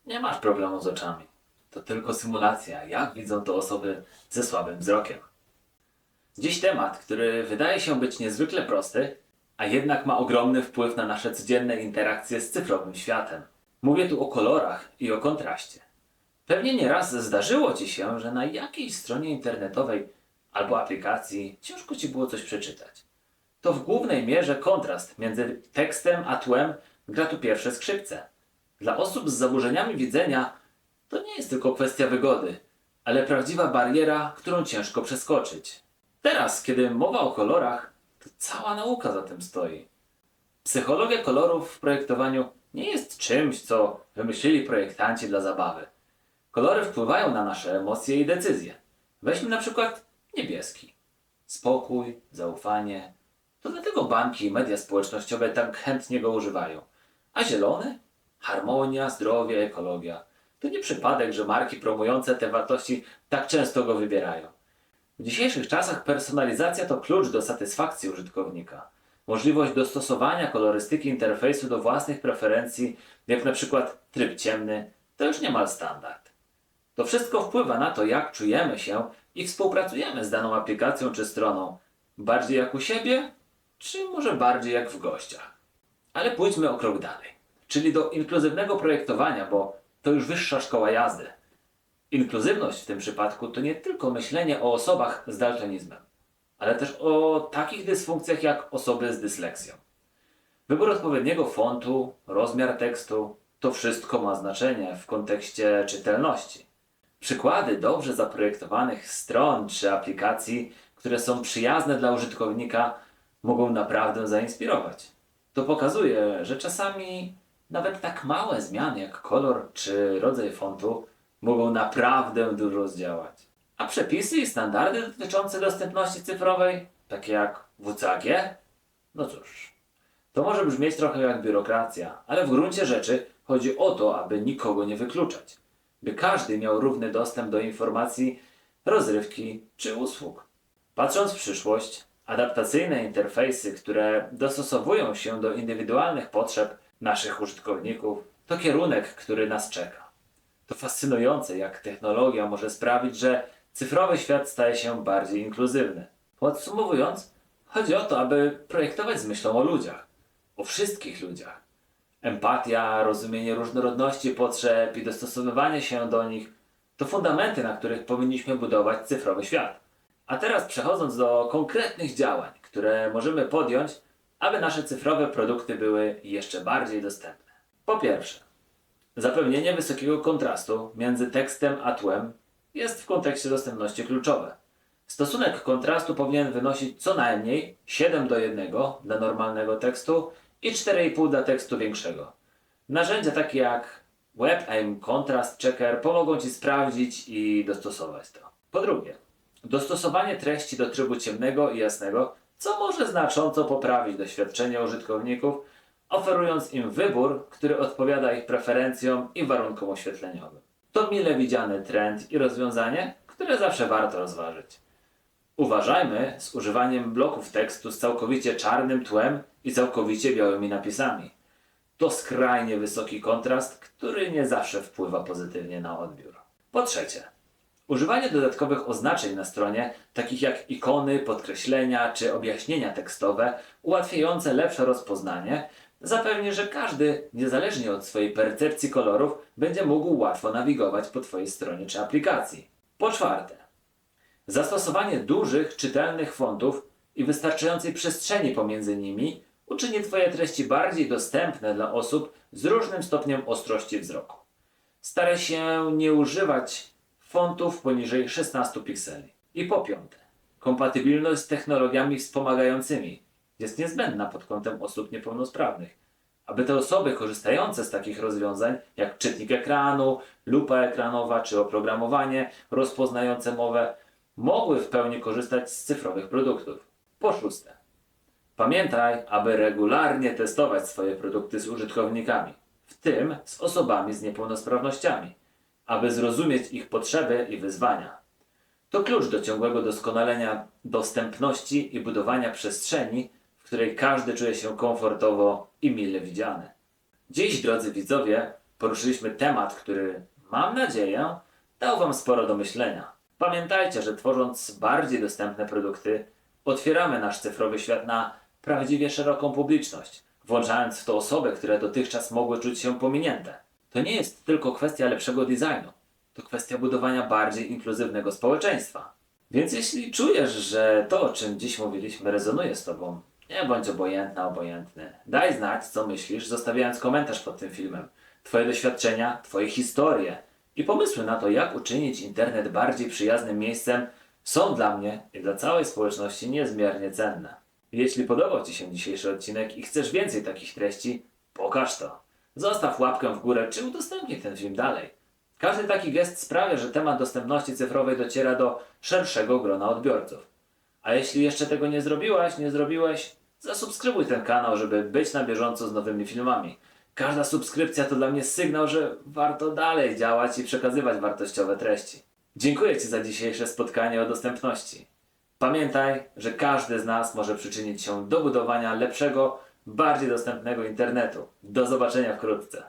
Nie masz problemu z oczami. To tylko symulacja, jak widzą to osoby ze słabym wzrokiem. Dziś temat, który wydaje się być niezwykle prosty, a jednak ma ogromny wpływ na nasze codzienne interakcje z cyfrowym światem. Mówię tu o kolorach i o kontraście. Pewnie nieraz zdarzyło Ci się, że na jakiejś stronie internetowej albo aplikacji ciężko Ci było coś przeczytać. To w głównej mierze kontrast między tekstem a tłem gra tu pierwsze skrzypce. Dla osób z zaburzeniami widzenia to nie jest tylko kwestia wygody, ale prawdziwa bariera, którą ciężko przeskoczyć. Teraz, kiedy mowa o kolorach, to cała nauka za tym stoi. Psychologia kolorów w projektowaniu nie jest czymś, co wymyślili projektanci dla zabawy. Kolory wpływają na nasze emocje i decyzje. Weźmy na przykład niebieski. Spokój, zaufanie. To dlatego banki i media społecznościowe tak chętnie go używają. A zielony? Harmonia, zdrowie, ekologia. To nie przypadek, że marki promujące te wartości tak często go wybierają. W dzisiejszych czasach personalizacja to klucz do satysfakcji użytkownika. Możliwość dostosowania kolorystyki interfejsu do własnych preferencji, jak na przykład tryb ciemny, to już niemal standard. To wszystko wpływa na to, jak czujemy się i współpracujemy z daną aplikacją czy stroną. Bardziej jak u siebie, czy może bardziej jak w gościach. Ale pójdźmy o krok dalej, czyli do inkluzywnego projektowania, bo to już wyższa szkoła jazdy. Inkluzywność w tym przypadku to nie tylko myślenie o osobach z daltonizmem, ale też o takich dysfunkcjach jak osoby z dysleksją. Wybór odpowiedniego fontu, rozmiar tekstu, to wszystko ma znaczenie w kontekście czytelności. Przykłady dobrze zaprojektowanych stron czy aplikacji, które są przyjazne dla użytkownika, mogą naprawdę zainspirować. To pokazuje, że czasami nawet tak małe zmiany jak kolor czy rodzaj fontu mogą naprawdę dużo zdziałać. A przepisy i standardy dotyczące dostępności cyfrowej, takie jak WCAG? No cóż, to może brzmieć trochę jak biurokracja, ale w gruncie rzeczy chodzi o to, aby nikogo nie wykluczać. By każdy miał równy dostęp do informacji, rozrywki czy usług. Patrząc w przyszłość, adaptacyjne interfejsy, które dostosowują się do indywidualnych potrzeb naszych użytkowników, to kierunek, który nas czeka. To fascynujące, jak technologia może sprawić, że cyfrowy świat staje się bardziej inkluzywny. Podsumowując, chodzi o to, aby projektować z myślą o ludziach. O wszystkich ludziach. Empatia, rozumienie różnorodności potrzeb i dostosowywanie się do nich to fundamenty, na których powinniśmy budować cyfrowy świat. A teraz przechodząc do konkretnych działań, które możemy podjąć, aby nasze cyfrowe produkty były jeszcze bardziej dostępne. Po pierwsze, zapewnienie wysokiego kontrastu między tekstem a tłem jest w kontekście dostępności kluczowe. Stosunek kontrastu powinien wynosić co najmniej 7:1 dla normalnego tekstu i 4,5 dla tekstu większego. Narzędzia takie jak WebAIM Contrast Checker pomogą Ci sprawdzić i dostosować to. Po drugie, dostosowanie treści do trybu ciemnego i jasnego, co może znacząco poprawić doświadczenie użytkowników, oferując im wybór, który odpowiada ich preferencjom i warunkom oświetleniowym. To mile widziany trend i rozwiązanie, które zawsze warto rozważyć. Uważajmy z używaniem bloków tekstu z całkowicie czarnym tłem i całkowicie białymi napisami. To skrajnie wysoki kontrast, który nie zawsze wpływa pozytywnie na odbiór. Po trzecie, używanie dodatkowych oznaczeń na stronie, takich jak ikony, podkreślenia czy objaśnienia tekstowe, ułatwiające lepsze rozpoznanie, zapewni, że każdy, niezależnie od swojej percepcji kolorów, będzie mógł łatwo nawigować po Twojej stronie czy aplikacji. Po czwarte, zastosowanie dużych, czytelnych fontów i wystarczającej przestrzeni pomiędzy nimi uczyni Twoje treści bardziej dostępne dla osób z różnym stopniem ostrości wzroku. Staraj się nie używać fontów poniżej 16 pikseli. I po piąte, kompatybilność z technologiami wspomagającymi jest niezbędna pod kątem osób niepełnosprawnych. Aby te osoby korzystające z takich rozwiązań, jak czytnik ekranu, lupa ekranowa czy oprogramowanie rozpoznające mowę, mogły w pełni korzystać z cyfrowych produktów. Po szóste, pamiętaj, aby regularnie testować swoje produkty z użytkownikami, w tym z osobami z niepełnosprawnościami, aby zrozumieć ich potrzeby i wyzwania. To klucz do ciągłego doskonalenia dostępności i budowania przestrzeni, w której każdy czuje się komfortowo i mile widziany. Dziś, drodzy widzowie, poruszyliśmy temat, który, mam nadzieję, dał Wam sporo do myślenia. Pamiętajcie, że tworząc bardziej dostępne produkty, otwieramy nasz cyfrowy świat na prawdziwie szeroką publiczność, włączając w to osoby, które dotychczas mogły czuć się pominięte. To nie jest tylko kwestia lepszego designu, to kwestia budowania bardziej inkluzywnego społeczeństwa. Więc jeśli czujesz, że to, o czym dziś mówiliśmy, rezonuje z Tobą, nie bądź obojętna, obojętny. Daj znać, co myślisz, zostawiając komentarz pod tym filmem. Twoje doświadczenia, Twoje historie i pomysły na to, jak uczynić internet bardziej przyjaznym miejscem, są dla mnie i dla całej społeczności niezmiernie cenne. Jeśli podobał Ci się dzisiejszy odcinek i chcesz więcej takich treści, pokaż to. Zostaw łapkę w górę, czy udostępnij ten film dalej. Każdy taki gest sprawia, że temat dostępności cyfrowej dociera do szerszego grona odbiorców. A jeśli jeszcze tego nie zrobiłaś, nie zrobiłeś, zasubskrybuj ten kanał, żeby być na bieżąco z nowymi filmami. Każda subskrypcja to dla mnie sygnał, że warto dalej działać i przekazywać wartościowe treści. Dziękuję Ci za dzisiejsze spotkanie o dostępności. Pamiętaj, że każdy z nas może przyczynić się do budowania lepszego, bardziej dostępnego internetu. Do zobaczenia wkrótce.